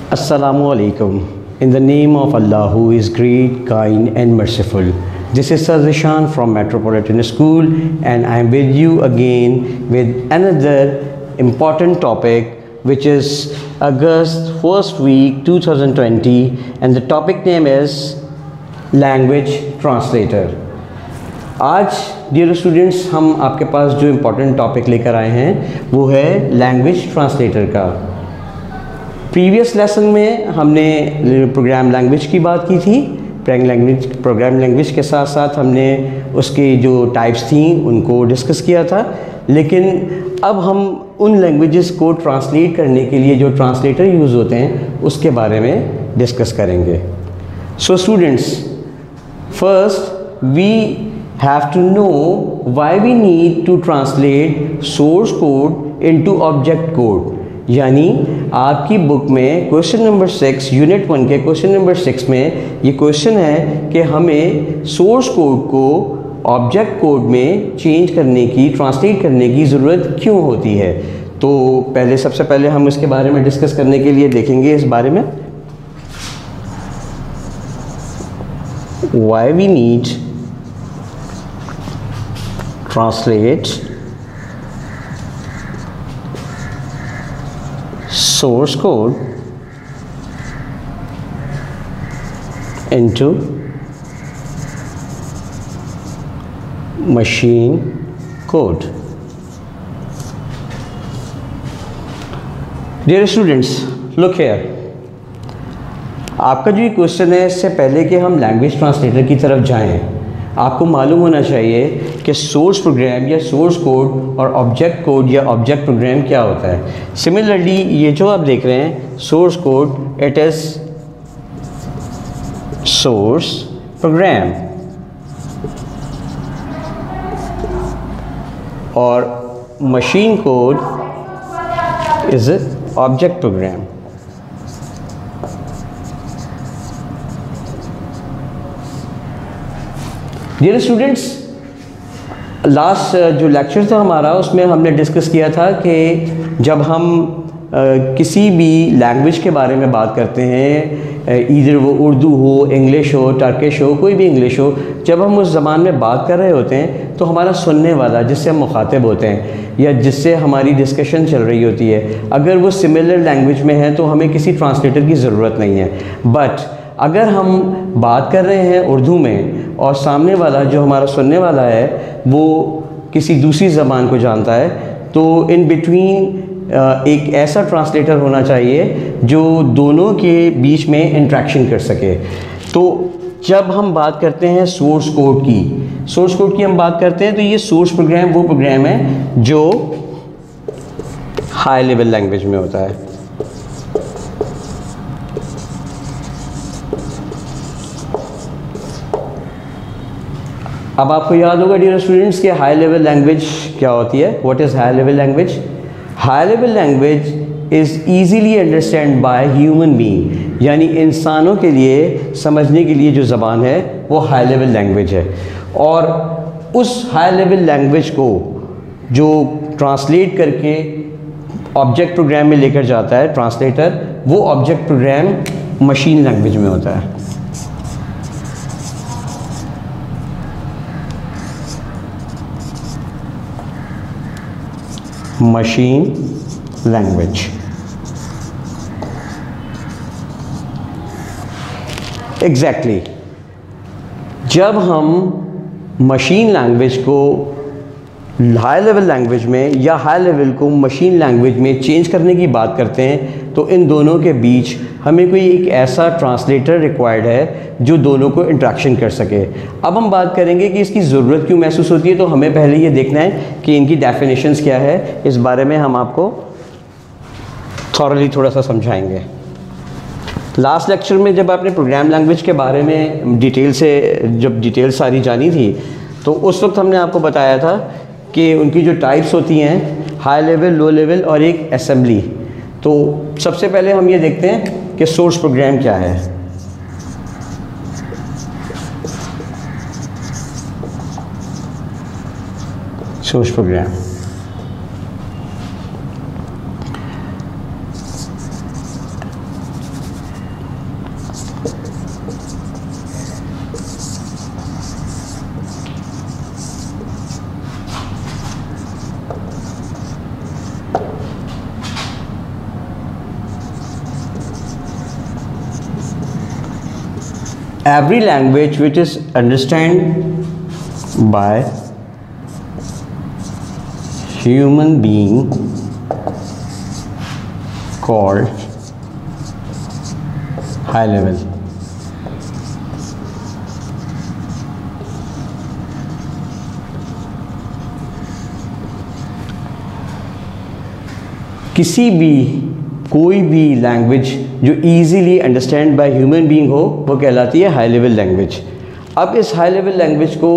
Assalamu alaikum. In the name of Allah who is great, kind and merciful. This is Sir Zishan from Metropolitan School and I am with you again with another important topic which is August 1st week 2020 and the topic name is Language Translator. आज dear students हम आपके पास जो important topic लेकर आए हैं वो है language translator का। प्रीवियस लेसन में हमने प्रोग्राम लैंग्वेज की बात की थी। प्रोग्राम लैंग्वेज के साथ साथ हमने उसके जो टाइप्स थी उनको डिस्कस किया था, लेकिन अब हम उन लैंग्वेजेस को ट्रांसलेट करने के लिए जो ट्रांसलेटर यूज़ होते हैं उसके बारे में डिस्कस करेंगे। So students, first we have to know why we need to translate source code into object code। यानी आपकी बुक में क्वेश्चन नंबर 6 यूनिट 1 के क्वेश्चन नंबर 6 में ये क्वेश्चन है कि हमें सोर्स कोड को ऑब्जेक्ट कोड में चेंज करने की, ट्रांसलेट करने की ज़रूरत क्यों होती है। तो सबसे पहले हम इसके बारे में डिस्कस करने के लिए देखेंगे इस बारे में why we need translate source code into machine code। Dear students, look here। आपका जो ये क्वेश्चन है, इससे पहले कि हम लैंग्वेज ट्रांसलेटर की तरफ जाएं, आपको मालूम होना चाहिए कि सोर्स प्रोग्राम या सोर्स कोड और ऑब्जेक्ट कोड या ऑब्जेक्ट प्रोग्राम क्या होता है। सिमिलरली ये जो आप देख रहे हैं source code, it is source program और machine code is object program. Dear students, last जो लेक्चर था हमारा उसमें हमने डिस्कस किया था कि जब हम किसी भी लैंग्वेज के बारे में बात करते हैं, इधर वो उर्दू हो, इंग्लिश हो, टर्किश हो, कोई भी इंग्लिश हो, जब हम उस ज़बान में बात कर रहे होते हैं तो हमारा सुनने वाला जिससे हम मुखातिब होते हैं या जिससे हमारी डिस्कशन चल रही होती है, अगर वो सिमिलर लैंग्वेज में है तो हमें किसी ट्रांसलेटर की ज़रूरत नहीं है। बट अगर हम बात कर रहे हैं उर्दू में और सामने वाला जो हमारा सुनने वाला है वो किसी दूसरी ज़बान को जानता है, तो इन बिटवीन एक ऐसा ट्रांसलेटर होना चाहिए जो दोनों के बीच में इंटरेक्शन कर सके। तो जब हम बात करते हैं सोर्स कोड की हम बात करते हैं, तो ये सोर्स प्रोग्राम वो प्रोग्राम है जो हाई लेवल लैंग्वेज में होता है। अब आपको याद होगा डियर स्टूडेंट्स कि हाई लेवल लैंग्वेज क्या होती है। What is high level language? High level language is easily understand by human being, यानी इंसानों के लिए समझने के लिए जो ज़बान है वो हाई लेवल लैंग्वेज है। और उस हाई लेवल लैंग्वेज को जो ट्रांसलेट करके ऑब्जेक्ट प्रोग्राम में लेकर जाता है ट्रांसलेटर, वो ऑब्जेक्ट प्रोग्राम मशीन लैंग्वेज में होता है। Machine language. एग्जैक्टली, जब हम मशीन लैंग्वेज को हाई लेवल लैंग्वेज में या हाई लेवल को मशीन लैंग्वेज में चेंज करने की बात करते हैं, तो इन दोनों के बीच हमें कोई एक ऐसा ट्रांसलेटर रिक्वायर्ड है जो दोनों को इंटरेक्शन कर सके। अब हम बात करेंगे कि इसकी ज़रूरत क्यों महसूस होती है, तो हमें पहले ये देखना है कि इनकी डेफिनेशंस क्या है। इस बारे में हम आपको थॉरली थोड़ा सा समझाएंगे। लास्ट लेक्चर में जब आपने प्रोग्राम लैंग्वेज के बारे में डिटेल सारी जानी थी, तो उस वक्त हमने आपको बताया था कि उनकी जो टाइप्स होती हैं हाई लेवल, लो लेवल और एक असेंबली। तो सबसे पहले हम ये देखते हैं कि सोर्स प्रोग्राम क्या है। Source program every language which is understood by human being called high level. किसी भी कोई भी लैंग्वेज जो easily understand by human being हो वो कहलाती है हाई लेवल लैंग्वेज। अब इस हाई लेवल लैंग्वेज को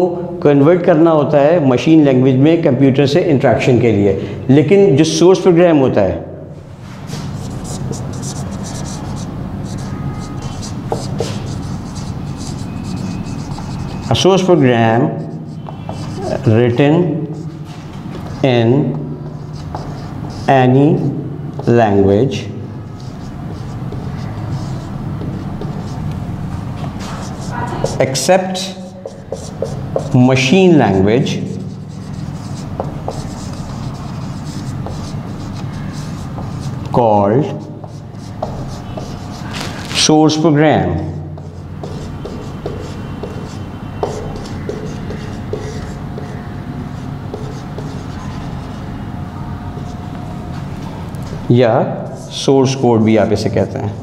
कन्वर्ट करना होता है मशीन लैंग्वेज में कंप्यूटर से इंटरेक्शन के लिए, लेकिन जो सोर्स प्रोग्राम होता है a source program written in any language except machine language called source program. या सोर्स कोड भी आप इसे कहते हैं।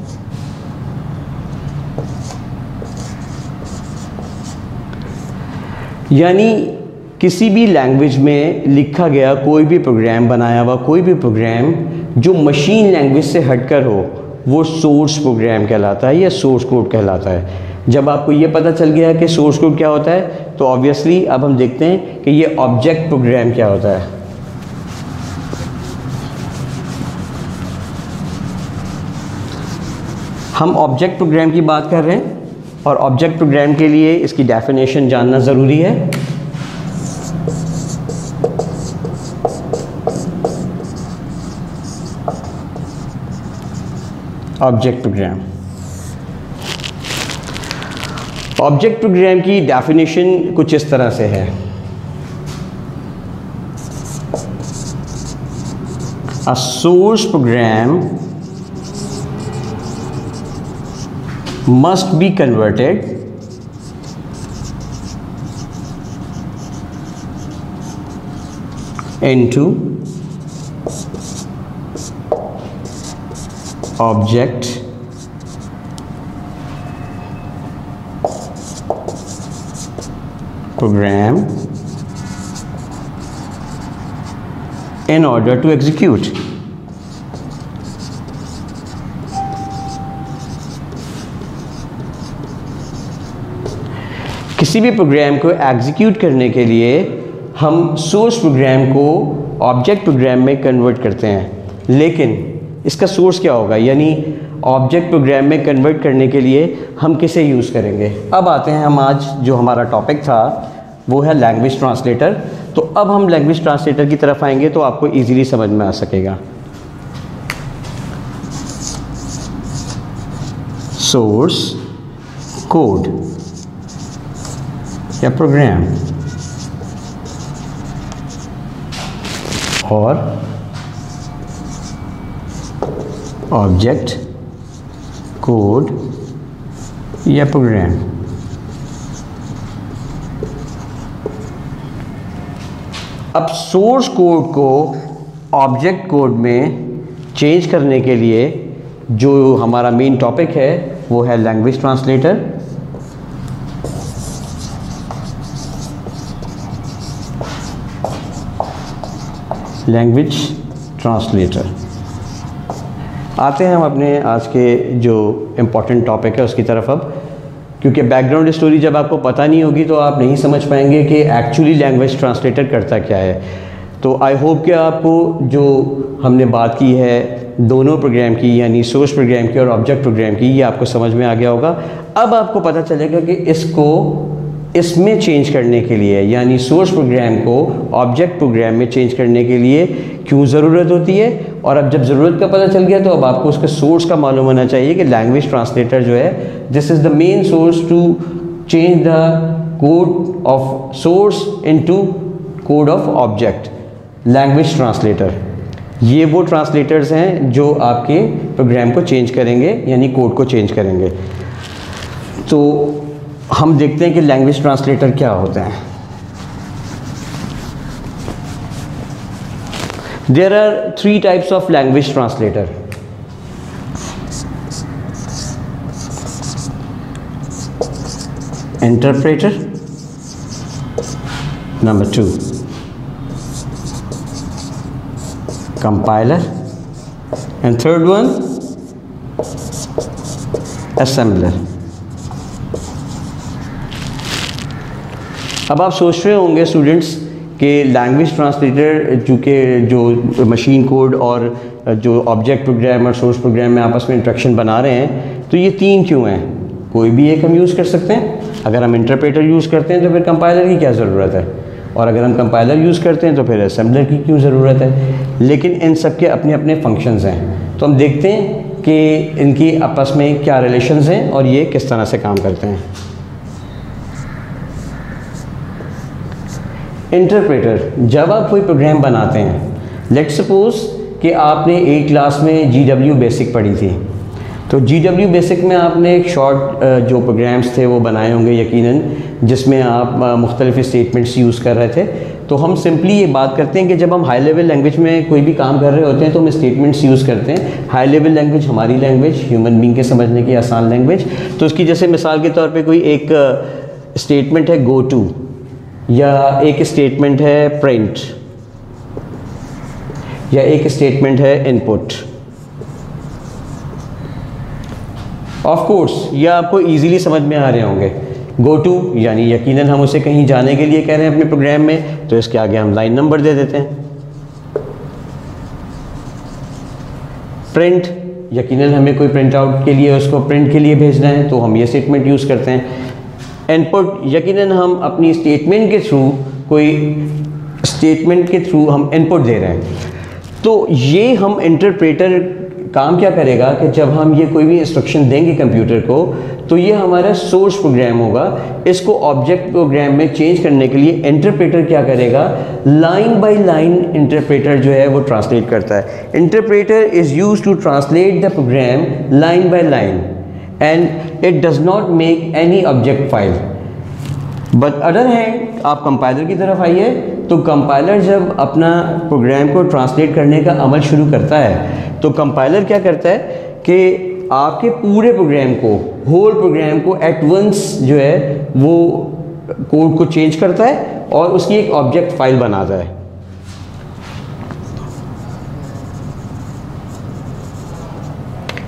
यानी किसी भी लैंग्वेज में लिखा गया कोई भी प्रोग्राम, बनाया हुआ कोई भी प्रोग्राम जो मशीन लैंग्वेज से हटकर हो वो सोर्स प्रोग्राम कहलाता है या सोर्स कोड कहलाता है। जब आपको ये पता चल गया कि सोर्स कोड क्या होता है तो ऑब्वियसली अब हम देखते हैं कि ये ऑब्जेक्ट प्रोग्राम क्या होता है। हम ऑब्जेक्ट प्रोग्राम की बात कर रहे हैं और ऑब्जेक्ट प्रोग्राम के लिए इसकी डेफिनेशन जानना ज़रूरी है। ऑब्जेक्ट प्रोग्राम की डेफिनेशन कुछ इस तरह से है। A source program must be converted into object program in order to execute. किसी भी प्रोग्राम को एग्जीक्यूट करने के लिए हम सोर्स प्रोग्राम को ऑब्जेक्ट प्रोग्राम में कन्वर्ट करते हैं, लेकिन इसका सोर्स क्या होगा, यानी ऑब्जेक्ट प्रोग्राम में कन्वर्ट करने के लिए हम किसे यूज़ करेंगे। अब आते हैं हम आज जो हमारा टॉपिक था वो है लैंग्वेज ट्रांसलेटर। तो अब हम लैंग्वेज ट्रांसलेटर की तरफ आएंगे तो आपको ईजीली समझ में आ सकेगा। सोर्स कोड या प्रोग्राम और ऑब्जेक्ट कोड या प्रोग्राम। अब सोर्स कोड को ऑब्जेक्ट कोड में चेंज करने के लिए जो हमारा मेन टॉपिक है वो है लैंग्वेज ट्रांसलेटर। Language translator. आते हैं हम अपने आज के जो इम्पोर्टेंट टॉपिक है उसकी तरफ। अब क्योंकि बैकग्राउंड स्टोरी जब आपको पता नहीं होगी तो आप नहीं समझ पाएंगे कि एक्चुअली लैंग्वेज ट्रांसलेटर करता क्या है। तो आई होप कि आपको जो हमने बात की है दोनों प्रोग्राम की, यानी सोर्स प्रोग्राम की और ऑब्जेक्ट प्रोग्राम की, ये आपको समझ में आ गया होगा। अब आपको पता चलेगा कि इसको इसमें चेंज करने के लिए, यानी सोर्स प्रोग्राम को ऑब्जेक्ट प्रोग्राम में चेंज करने के लिए क्यों ज़रूरत होती है। और अब जब ज़रूरत का पता चल गया तो अब आपको उसके सोर्स का मालूम होना चाहिए कि लैंग्वेज ट्रांसलेटर जो है this is the main source to change the code of source into code of object. Language translator ये वो ट्रांसलेटर्स हैं जो आपके प्रोग्राम को चेंज करेंगे, यानी कोड को चेंज करेंगे। तो हम देखते हैं कि लैंग्वेज ट्रांसलेटर क्या होते हैं। There are 3 types of language translator. Interpreter, number 2 compiler, and third one assembler। अब आप सोच रहे होंगे स्टूडेंट्स कि लैंग्वेज ट्रांसलेटर जो मशीन कोड और जो ऑब्जेक्ट प्रोग्राम और सोर्स प्रोग्राम में आपस में इंटरेक्शन बना रहे हैं, तो ये 3 क्यों हैं? कोई भी एक हम यूज़ कर सकते हैं। अगर हम इंटरप्रेटर यूज़ करते हैं तो फिर कंपाइलर की क्या ज़रूरत है, और अगर हम कंपाइलर यूज़ करते हैं तो फिर असेंबलर की क्यों ज़रूरत है? लेकिन इन सब के अपने अपने फंक्शंस हैं। तो हम देखते हैं कि इनकी आपस में क्या रिलेशंस हैं और ये किस तरह से काम करते हैं। इंटरप्रेटर, जब आप कोई प्रोग्राम बनाते हैं, लेट्स सपोज कि आपने एक क्लास में GW बेसिक पढ़ी थी, तो GW बेसिक में आपने एक शॉर्ट जो प्रोग्राम्स थे वो बनाए होंगे यकीनन, जिसमें आप मुख्तलिफ स्टेटमेंट्स यूज़ कर रहे थे। तो हम सिंपली ये बात करते हैं कि जब हम हाई लेवल लैंग्वेज में कोई भी काम कर रहे होते हैं तो हम स्टेटमेंट्स यूज़ करते हैं। हाई लेवल लैंग्वेज हमारी लैंग्वेज, ह्यूमन बीइंग के समझने की आसान लैंग्वेज। तो उसकी जैसे मिसाल के तौर पे कोई एक स्टेटमेंट है गो टू, या एक स्टेटमेंट है प्रिंट, या एक स्टेटमेंट है इनपुट। ऑफ कोर्स ये आपको इजीली समझ में आ रहे होंगे। गो टू यानी यकीनन हम उसे कहीं जाने के लिए कह रहे हैं अपने प्रोग्राम में, तो इसके आगे हम लाइन नंबर दे देते हैं। प्रिंट, यकीनन हमें कोई प्रिंट आउट के लिए उसको प्रिंट के लिए भेजना है, तो हम ये स्टेटमेंट यूज़ करते हैं। इनपुट, यकीनन हम अपनी स्टेटमेंट के थ्रू हम इनपुट दे रहे हैं। तो ये हम इंटरप्रेटर काम क्या करेगा कि जब हम ये कोई भी इंस्ट्रक्शन देंगे कंप्यूटर को, तो ये हमारा सोर्स प्रोग्राम होगा। इसको ऑब्जेक्ट प्रोग्राम में चेंज करने के लिए इंटरप्रेटर क्या करेगा, लाइन बाय लाइन इंटरप्रेटर जो है वो ट्रांसलेट करता है। Interpreter is used to translate the program line by line and it does not make any object file. But other hand आप कंपाइलर की तरफ आइए, तो कंपाइलर जब अपना प्रोग्राम को ट्रांसलेट करने का अमल शुरू करता है, तो कंपाइलर क्या करता है कि आपके पूरे प्रोग्राम को, होल प्रोग्राम को एट वंस जो है वो कोड को चेंज करता है और उसकी एक ऑब्जेक्ट फाइल बनाता है।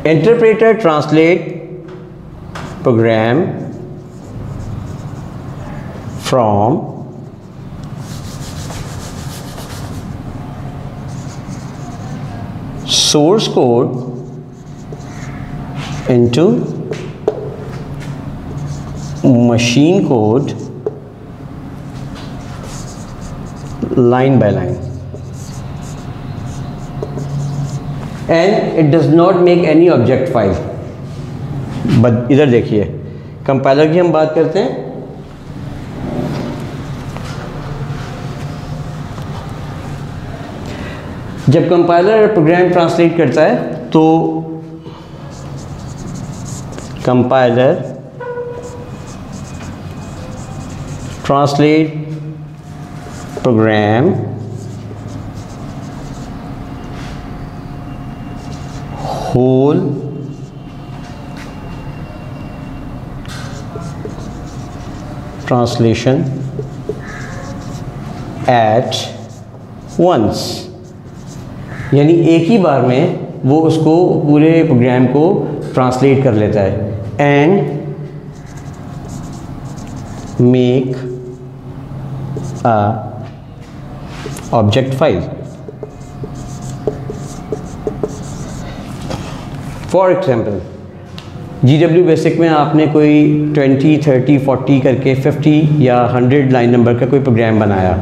Interpreter translate program from source code into machine code line by line, and it does not make any object file। But इधर देखिए, कंपाइलर की हम बात करते हैं। जब कंपाइलर प्रोग्राम ट्रांसलेट करता है तो compiler translate program whole translation at once, यानी एक ही बार में वो उसको पूरे प्रोग्राम को ट्रांसलेट कर लेता है। And make a object file. For example, GW basic में आपने कोई 20, 30, 40 करके 50 या 100 लाइन नंबर का कोई प्रोग्राम बनाया,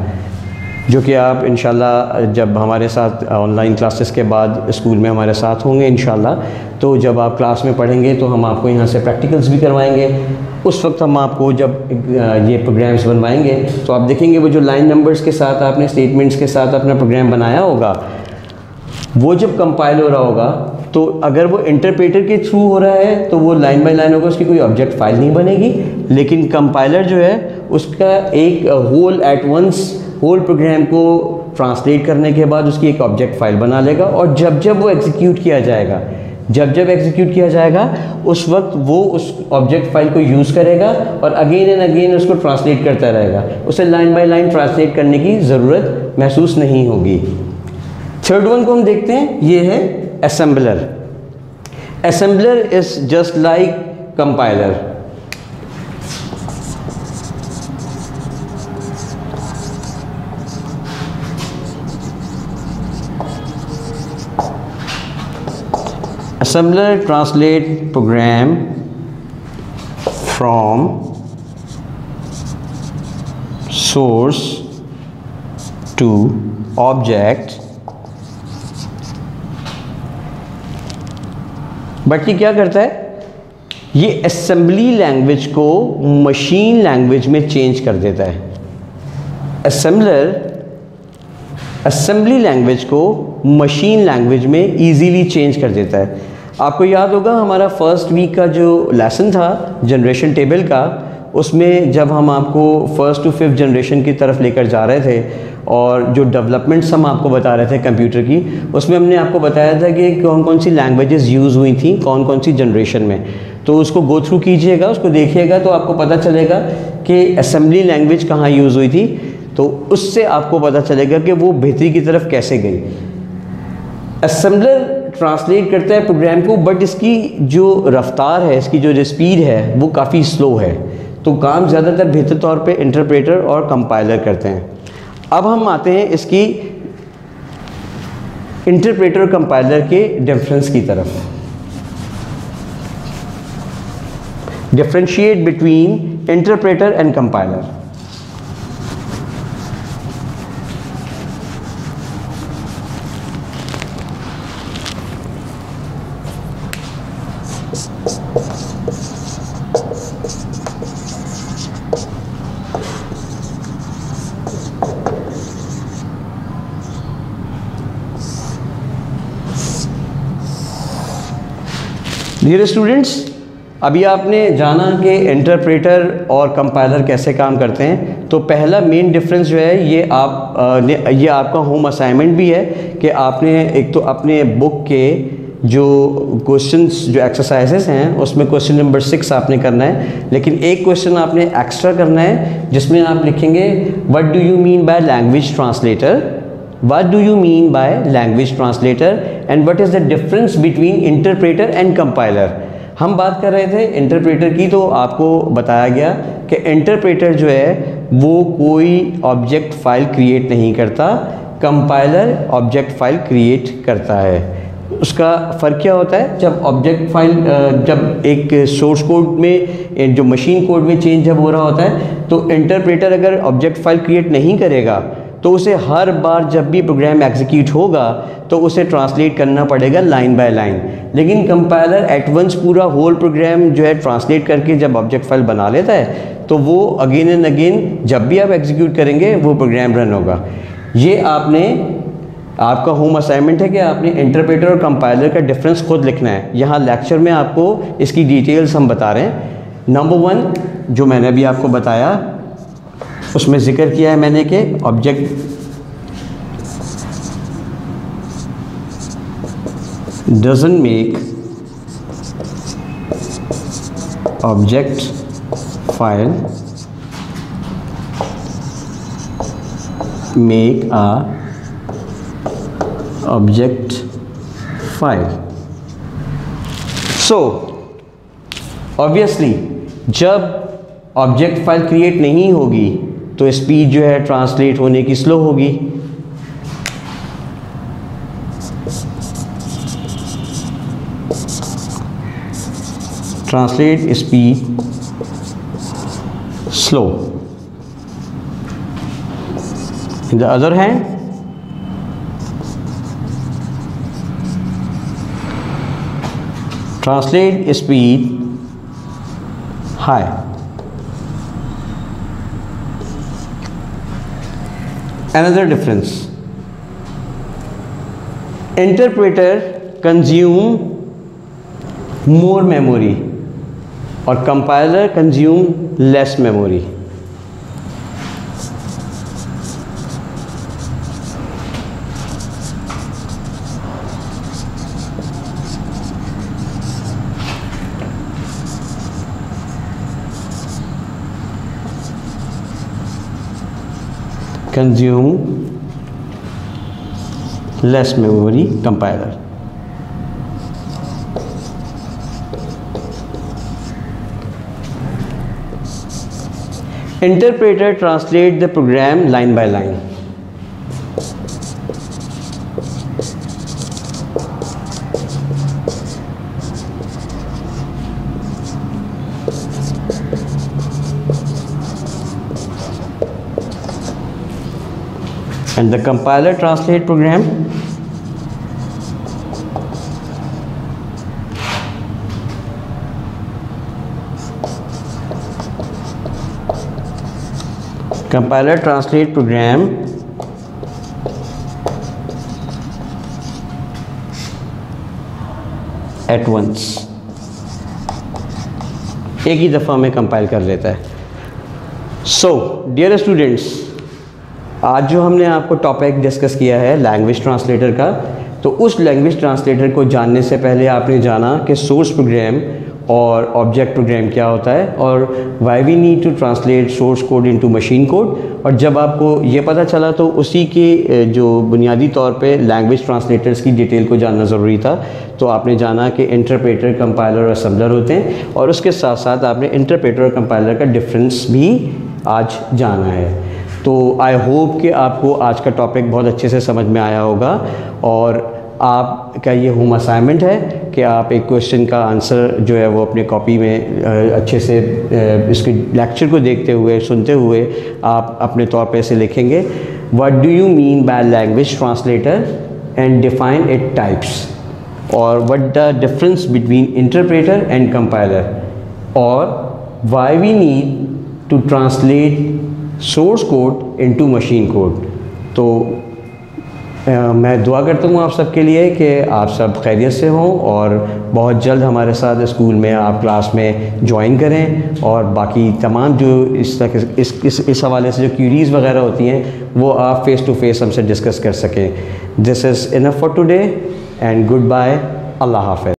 जो कि आप इंशाल्लाह जब हमारे साथ ऑनलाइन क्लासेस के बाद स्कूल में हमारे साथ होंगे इंशाल्लाह, तो जब आप क्लास में पढ़ेंगे तो हम आपको यहाँ से प्रैक्टिकल्स भी करवाएंगे। उस वक्त हम आपको जब ये प्रोग्राम्स बनवाएंगे तो आप देखेंगे वो जो लाइन नंबर्स के साथ आपने स्टेटमेंट्स के साथ अपना प्रोग्राम बनाया होगा, वो जब कंपाइल हो रहा होगा तो अगर वो इंटरप्रेटर के थ्रू हो रहा है तो वो लाइन बाय लाइन होगा, उसकी कोई ऑब्जेक्ट फाइल नहीं बनेगी। लेकिन कंपाइलर जो है उसका एक whole at once whole program को ट्रांसलेट करने के बाद उसकी एक ऑब्जेक्ट फाइल बना लेगा, और जब जब वो एग्जीक्यूट किया जाएगा, जब जब एग्जीक्यूट किया जाएगा उस वक्त वो उस ऑब्जेक्ट फाइल को यूज़ करेगा और अगेन एंड अगेन उसको ट्रांसलेट करता रहेगा। उसे लाइन बाय लाइन ट्रांसलेट करने की ज़रूरत महसूस नहीं होगी। थर्ड वन को हम देखते हैं, ये है assembler. Assembler is just like compiler. Assembler translate program from source to object, but ये क्या करता है, ये असेंबली लैंग्वेज को मशीन लैंग्वेज में चेंज कर देता है। असेंबलर असेंबली लैंग्वेज को मशीन लैंग्वेज में इजीली चेंज कर देता है। आपको याद होगा हमारा फर्स्ट वीक का जो लेसन था जनरेशन टेबल का, उसमें जब हम आपको फर्स्ट टू फिफ्थ जनरेशन की तरफ लेकर जा रहे थे और जो डेवलपमेंट्स हम आपको बता रहे थे कंप्यूटर की, उसमें हमने आपको बताया था कि कौन कौन सी लैंग्वेजेस यूज़ हुई थी कौन कौन सी जनरेशन में। तो उसको गो थ्रू कीजिएगा, उसको देखिएगा तो आपको पता चलेगा कि असेंबली लैंग्वेज कहाँ यूज़ हुई थी, तो उससे आपको पता चलेगा कि वो बेहतरी की तरफ कैसे गई। असेंबलर ट्रांसलेट करता है प्रोग्राम को, बट इसकी जो रफ्तार है, इसकी जो स्पीड है वो काफ़ी स्लो है, तो काम ज़्यादातर बेहतर तौर पे इंटरप्रेटर और कंपाइलर करते हैं। अब हम आते हैं इसकी इंटरप्रेटर और कंपाइलर के डिफरेंस की तरफ। Differentiate between interpreter and compiler. Dear students, अभी आपने जाना कि इंटरप्रेटर और कंपाइलर कैसे काम करते हैं। तो पहला मेन डिफरेंस जो है ये आपका होम असाइनमेंट भी है कि आपने एक तो अपने बुक के जो क्वेश्चंस जो एक्सरसाइजेस हैं उसमें क्वेश्चन नंबर 6 आपने करना है, लेकिन एक क्वेश्चन आपने एक्स्ट्रा करना है जिसमें आप लिखेंगे what do you mean by language translator, What do you mean by language translator and what is the difference between interpreter and compiler? हम बात कर रहे थे इंटरप्रेटर की, तो आपको बताया गया कि इंटरप्रेटर जो है वो कोई ऑब्जेक्ट फाइल क्रिएट नहीं करता, कंपाइलर ऑब्जेक्ट फाइल क्रिएट करता है। उसका फ़र्क क्या होता है, जब ऑब्जेक्ट फाइल जब एक सोर्स कोड में जो मशीन कोड में चेंज जब हो रहा होता है, तो इंटरप्रेटर अगर ऑब्जेक्ट फाइल क्रिएट नहीं करेगा तो उसे हर बार जब भी प्रोग्राम एग्जीक्यूट होगा तो उसे ट्रांसलेट करना पड़ेगा लाइन बाय लाइन। लेकिन कंपाइलर एट वंस पूरा होल प्रोग्राम जो है ट्रांसलेट करके जब ऑब्जेक्ट फाइल बना लेता है तो वो अगेन एंड अगेन जब भी आप एग्जीक्यूट करेंगे वो प्रोग्राम रन होगा। ये आपका होम असाइनमेंट है कि आपने इंटरप्रेटर और कंपाइलर का डिफरेंस खुद लिखना है। यहाँ लेक्चर में आपको इसकी डिटेल्स हम बता रहे हैं। नंबर 1 जो मैंने अभी आपको बताया उसमें जिक्र किया है मैंने कि object doesn't make object file make a object file. So obviously जब ऑब्जेक्ट फाइल क्रिएट नहीं होगी तो स्पीड जो है ट्रांसलेट होने की स्लो होगी। Translate speed slow. In the other hand translate speed high. Another difference, interpreter consume more memory और compiler consume less memory. consume less memory compiler. Interpreter translate the program line by line. And the compiler translate program at once, एक ही दफ़ा में compile कर लेता है। So dear students, आज जो हमने आपको टॉपिक डिस्कस किया है लैंग्वेज ट्रांसलेटर का, तो उस लैंग्वेज ट्रांसलेटर को जानने से पहले आपने जाना कि सोर्स प्रोग्राम और ऑब्जेक्ट प्रोग्राम क्या होता है और why we need to translate source code into machine code. और जब आपको ये पता चला तो उसी के जो बुनियादी तौर पे लैंग्वेज ट्रांसलेटर्स की डिटेल को जानना ज़रूरी था। तो आपने जाना कि इंटरप्रेटर, कंपाइलर और असम्बलर होते हैं, और उसके साथ साथ आपने इंटरप्रेटर और कंपाइलर का डिफरेंस भी आज जाना है। तो आई होप कि आपको आज का टॉपिक बहुत अच्छे से समझ में आया होगा, और आपका ये होम असाइनमेंट है कि आप एक क्वेश्चन का आंसर जो है वो अपने कॉपी में अच्छे से इसके लेक्चर को देखते हुए, सुनते हुए आप अपने तौर पे इसे लिखेंगे। What do you mean by language translator and define it types, और what the difference between interpreter and compiler, और why we need to translate source code into machine code. तो मैं दुआ करता हूँ आप सबके लिए कि आप सब खैरियत से हों और बहुत जल्द हमारे साथ स्कूल में आप क्लास में ज्वाइन करें, और बाकी तमाम जो इस हवाले से जो क्यूरीज़ वगैरह होती हैं वो आप फ़ेस टू फेस हमसे डिस्कस कर सकें। This is enough for today and goodbye. अल्लाह हाफ़िज़।